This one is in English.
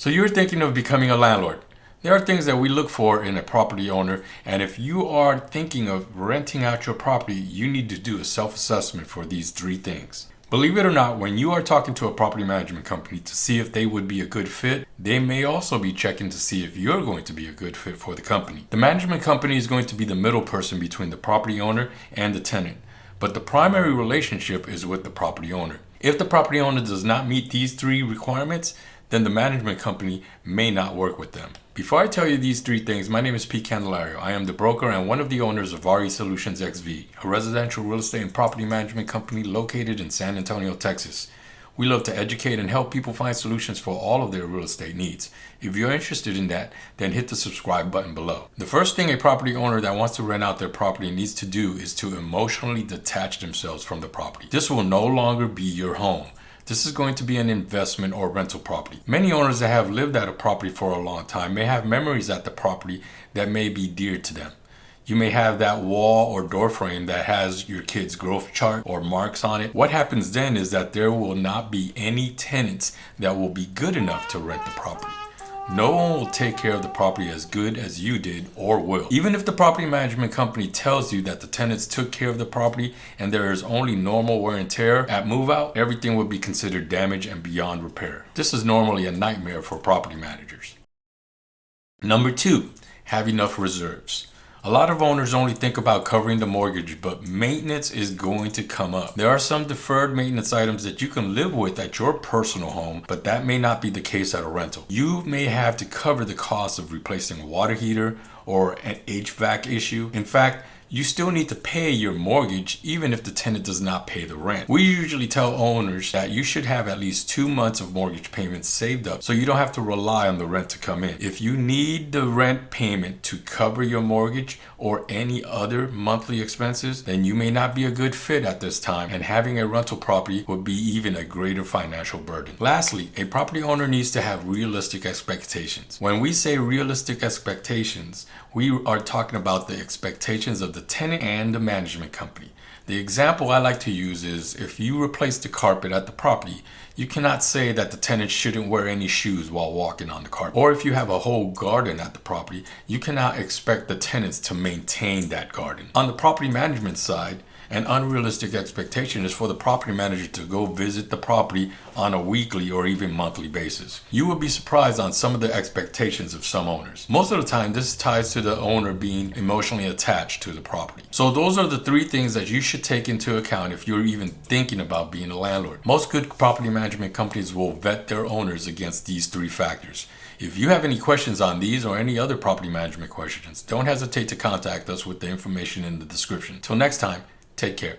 So you're thinking of becoming a landlord. There are things that we look for in a property owner, and if you are thinking of renting out your property, you need to do a self-assessment for these 3 things. Believe it or not, when you are talking to a property management company to see if they would be a good fit, they may also be checking to see if you're going to be a good fit for the company. The management company is going to be the middle person between the property owner and the tenant, but the primary relationship is with the property owner. If the property owner does not meet these 3 requirements, then the management company may not work with them. Before I tell you these 3 things, my name is Pete Candelario. I am the broker and one of the owners of RE Solutions XV, a residential real estate and property management company located in San Antonio, Texas. We love to educate and help people find solutions for all of their real estate needs. If you're interested in that, then hit the subscribe button below. The first thing a property owner that wants to rent out their property needs to do is to emotionally detach themselves from the property. This will no longer be your home. This is going to be an investment or rental property. Many owners that have lived at a property for a long time may have memories at the property that may be dear to them. You may have that wall or door frame that has your kid's growth chart or marks on it. What happens then is that there will not be any tenants that will be good enough to rent the property. No one will take care of the property as good as you did or will. Even if the property management company tells you that the tenants took care of the property and there is only normal wear and tear at move out, everything would be considered damage and beyond repair. This is normally a nightmare for property managers. Number 2, have enough reserves. A lot of owners only think about covering the mortgage, but maintenance is going to come up. There are some deferred maintenance items that you can live with at your personal home, but that may not be the case at a rental. You may have to cover the cost of replacing a water heater or an HVAC issue. In fact, you still need to pay your mortgage even if the tenant does not pay the rent. We usually tell owners that you should have at least 2 months of mortgage payments saved up so you don't have to rely on the rent to come in. If you need the rent payment to cover your mortgage or any other monthly expenses, then you may not be a good fit at this time, and having a rental property would be even a greater financial burden. Lastly, a property owner needs to have realistic expectations. When we say realistic expectations, we are talking about the expectations of the tenant and the management company. The example I like to use is if you replace the carpet at the property, you cannot say that the tenant shouldn't wear any shoes while walking on the carpet. Or if you have a whole garden at the property, you cannot expect the tenants to maintain that garden. On the property management side, an unrealistic expectation is for the property manager to go visit the property on a weekly or even monthly basis. You will be surprised on some of the expectations of some owners. Most of the time, this ties to the owner being emotionally attached to the property. So those are the 3 things that you should take into account if you're even thinking about being a landlord. Most good property management companies will vet their owners against these 3 factors. If you have any questions on these or any other property management questions, don't hesitate to contact us with the information in the description. Till next time, take care.